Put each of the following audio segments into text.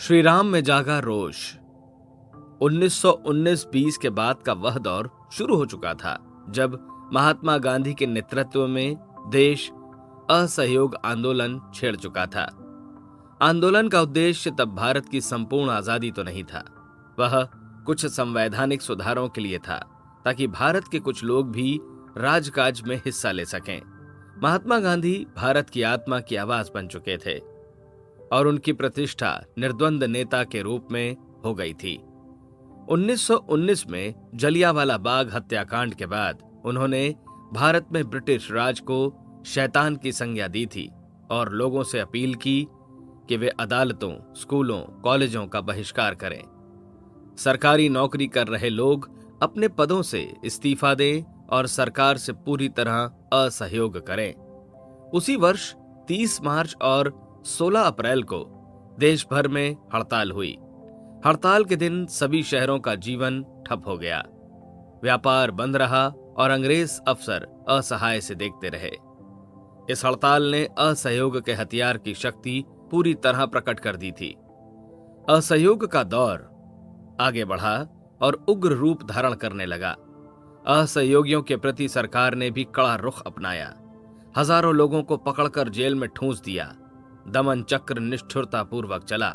श्री राम में जागा रोष। 1919-20 के बाद का वह दौर शुरू हो चुका था जब महात्मा गांधी के नेतृत्व में देश असहयोग आंदोलन छेड़ चुका था। आंदोलन का उद्देश्य तब भारत की संपूर्ण आजादी तो नहीं था, वह कुछ संवैधानिक सुधारों के लिए था ताकि भारत के कुछ लोग भी राजकाज में हिस्सा ले सकें। महात्मा गांधी भारत की आत्मा की आवाज बन चुके थे और उनकी प्रतिष्ठा निर्द्वंद नेता के रूप में हो गई थी। 1919 में जलियांवाला बाग हत्याकांड के बाद उन्होंने भारत में ब्रिटिश राज को शैतान की संज्ञा दी थी और लोगों से अपील की कि वे अदालतों, स्कूलों, कॉलेजों का बहिष्कार करें। सरकारी नौकरी कर रहे लोग अपने पदों से इस्तीफा दें और सरकार से पूरी तरह असहयोग करें। उसी वर्ष 30 मार्च और 16 अप्रैल को देश भर में हड़ताल हुई। हड़ताल के दिन सभी शहरों का जीवन ठप हो गया, व्यापार बंद रहा और अंग्रेज अफसर असहाय से देखते रहे। इस हड़ताल ने असहयोग के हथियार की शक्ति पूरी तरह प्रकट कर दी थी। असहयोग का दौर आगे बढ़ा और उग्र रूप धारण करने लगा। असहयोगियों के प्रति सरकार ने भी कड़ा रुख अपनाया। हजारों लोगों को पकड़कर जेल में ठूंस दिया। दमन चक्र निष्ठुरतापूर्वक चला।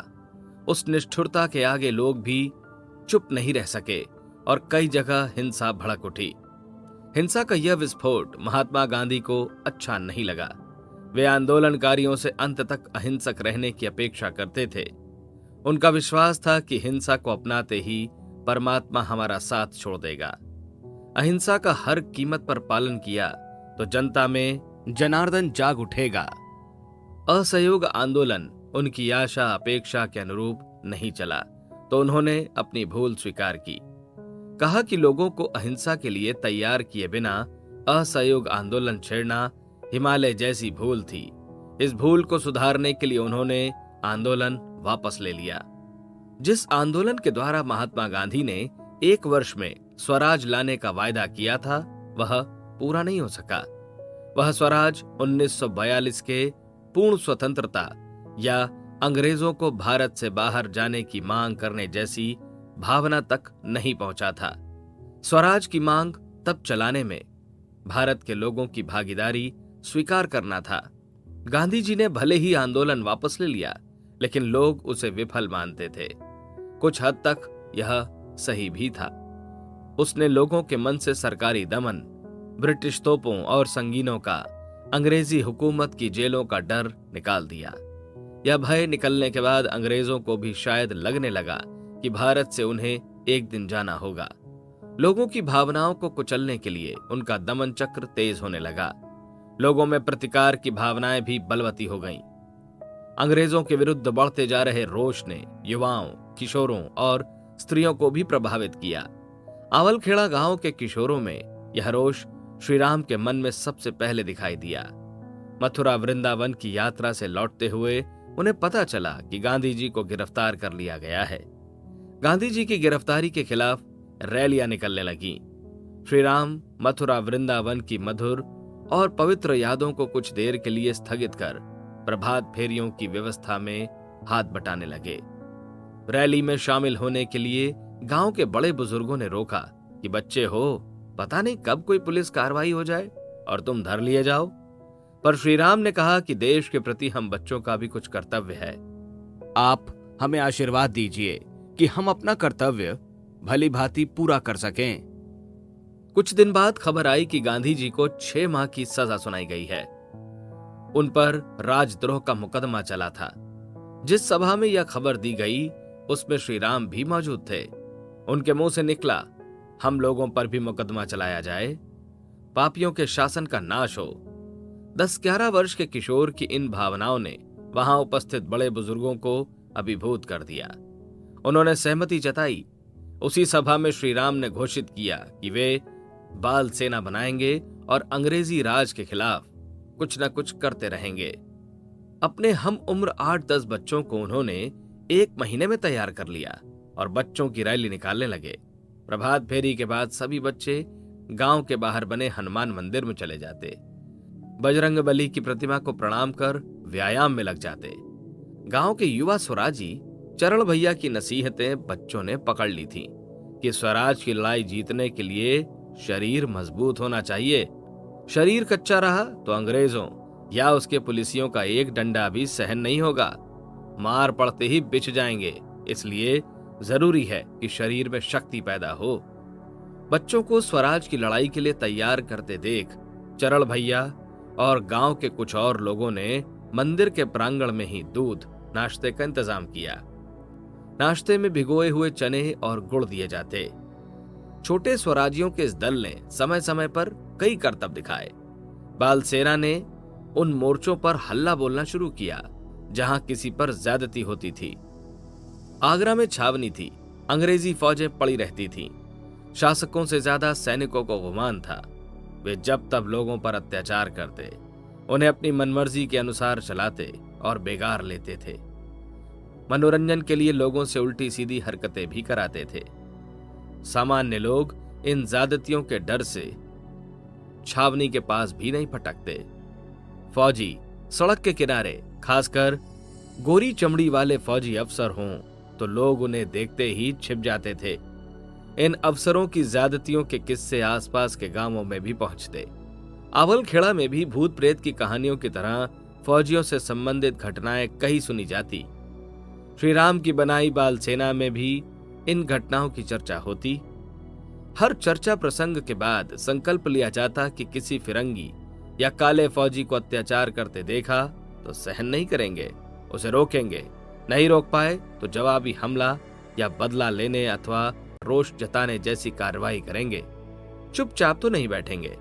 उस निष्ठुरता के आगे लोग भी चुप नहीं रह सके और कई जगह हिंसा भड़क उठी। हिंसा का यह विस्फोट महात्मा गांधी को अच्छा नहीं लगा। वे आंदोलनकारियों से अंत तक अहिंसक रहने की अपेक्षा करते थे। उनका विश्वास था कि हिंसा को अपनाते ही परमात्मा हमारा साथ छोड़ देगा। अहिंसा का हर कीमत पर पालन किया तो जनता में जनार्दन जाग उठेगा। असहयोग आंदोलन उनकी आशा अपेक्षा के अनुरूप नहीं चला तो उन्होंने अपनी भूल स्वीकार की। कहा कि लोगों को अहिंसा के लिए तैयार किए बिना असहयोग आंदोलन छेड़ना हिमालय जैसी भूल थी। इस भूल को सुधारने के लिए उन्होंने आंदोलन वापस ले लिया। जिस आंदोलन के द्वारा महात्मा गांधी ने 1 वर्ष में स्वराज लाने का वायदा किया था वह पूरा नहीं हो सका। वह स्वराज 1942 के पूर्ण स्वतंत्रता या अंग्रेजों को भारत से बाहर जाने की मांग करने जैसी भावना तक नहीं पहुंचा था। स्वराज की मांग तब चलाने में भारत के लोगों की भागीदारी स्वीकार करना था। गांधी जी ने भले ही आंदोलन वापस ले लिया लेकिन लोग उसे विफल मानते थे। कुछ हद तक यह सही भी था। उसने लोगों के मन से सरकारी दमन, ब्रिटिश तोपों और संगीनों का, अंग्रेजी हुकूमत की जेलों का डर निकाल दिया। यह भय निकलने के बाद अंग्रेजों को भी शायद लगने लगा कि भारत से उन्हें एक दिन जाना होगा। लोगों की भावनाओं को कुचलने के लिए उनका दमन चक्र तेज होने लगा। लोगों में प्रतिकार की भावनाएं भी बलवती हो गईं। अंग्रेजों के विरुद्ध बढ़ते जा रहे रोष ने युवाओं, किशोरों और स्त्रियों को भी प्रभावित किया। आवलखेड़ा गांव के किशोरों में यह रोष श्री राम के मन में सबसे पहले दिखाई दिया। मथुरा वृंदावन की यात्रा से लौटते हुए उन्हें पता चला कि गांधी जी को गिरफ्तार कर लिया गया है। गांधी जी की गिरफ्तारी के खिलाफ रैलियां निकलने लगीं। श्री राम मथुरा वृंदावन की मधुर और पवित्र यादों को कुछ देर के लिए स्थगित कर प्रभात फेरियों की व्यवस्था में हाथ बटाने लगे। रैली में शामिल होने के लिए गांव के बड़े बुजुर्गों ने रोका कि बच्चे हो, पता नहीं कब कोई पुलिस कार्रवाई हो जाए और तुम धर लिए जाओ। पर श्री राम ने कहा कि देश के प्रति हम बच्चों का भी कुछ कर्तव्य है। आप हमें आशीर्वाद दीजिए कि हम अपना कर्तव्य भली भांति पूरा कर सकें। कुछ दिन बाद खबर आई कि गांधी जी को 6 माह की सजा सुनाई गई है। उन पर राजद्रोह का मुकदमा चला था। जिस सभा में यह खबर दी गई उसमें श्री राम भी मौजूद थे। उनके मुंह से निकला, हम लोगों पर भी मुकदमा चलाया जाए, पापियों के शासन का नाश हो। 10-11 वर्ष के किशोर की इन भावनाओं ने वहां उपस्थित बड़े बुजुर्गों को अभिभूत कर दिया। उन्होंने सहमति जताई। उसी सभा में श्री राम ने घोषित किया कि वे बाल सेना बनाएंगे और अंग्रेजी राज के खिलाफ कुछ न कुछ करते रहेंगे। अपने हम उम्र 8-10 बच्चों को उन्होंने 1 महीने में तैयार कर लिया और बच्चों की रैली निकालने लगे। प्रभात फेरी के बाद सभी बच्चे गांव के बाहर बने हनुमान मंदिर में चले जाते। बजरंगबली की प्रतिमा को प्रणाम कर व्यायाम में लग जाते। गांव के युवा स्वराजी चरण भैया की नसीहतें बच्चों ने पकड़ ली थीं कि स्वराज की लड़ाई जीतने के लिए शरीर मजबूत होना चाहिए। शरीर कच्चा रहा तो अंग्रेजों या उसके पुलिसियों का एक डंडा भी सहन नहीं होगा, मार पड़ते ही बिछ जाएंगे। इसलिए जरूरी है कि शरीर में शक्ति पैदा हो। बच्चों को स्वराज की लड़ाई के लिए तैयार करते देख चरण भैया और गांव के कुछ और लोगों ने मंदिर के प्रांगण में ही दूध नाश्ते का इंतजाम किया। नाश्ते में भिगोए हुए चने और गुड़ दिए जाते। छोटे स्वराजियों के इस दल ने समय समय पर कई करतब दिखाए। बाल सेना ने उन मोर्चों पर हल्ला बोलना शुरू किया जहां किसी पर ज्यादती होती थी। आगरा में छावनी थी, अंग्रेजी फौजें पड़ी रहती थीं। शासकों से ज्यादा सैनिकों को गुमान था। वे जब तब लोगों पर अत्याचार करते, उन्हें अपनी मनमर्जी के अनुसार चलाते और बेगार लेते थे। मनोरंजन के लिए लोगों से उल्टी सीधी हरकतें भी कराते थे। सामान्य लोग इन ज्यादतियों के डर से छावनी के पास भी नहीं फटकते। फौजी सड़क के किनारे, खासकर गोरी चमड़ी वाले फौजी अफसर हों तो लोग उन्हें देखते ही छिप जाते थे। इन अफसरों की ज्यादतियों के किस्से आसपास के गांवों में भी पहुंचते। आवलखेड़ा में भी भूत प्रेत की कहानियों की तरह फौजियों से संबंधित घटनाएं कहीं सुनी जाती। श्री राम की बनाई बाल सेना में भी इन घटनाओं की चर्चा होती। हर चर्चा प्रसंग के बाद संकल्प लिया जाता कि किसी फिरंगी या काले फौजी को अत्याचार करते देखा तो सहन नहीं करेंगे, उसे रोकेंगे। नहीं रोक पाए तो जवाबी हमला या बदला लेने अथवा रोष जताने जैसी कार्रवाई करेंगे। चुपचाप तो नहीं बैठेंगे।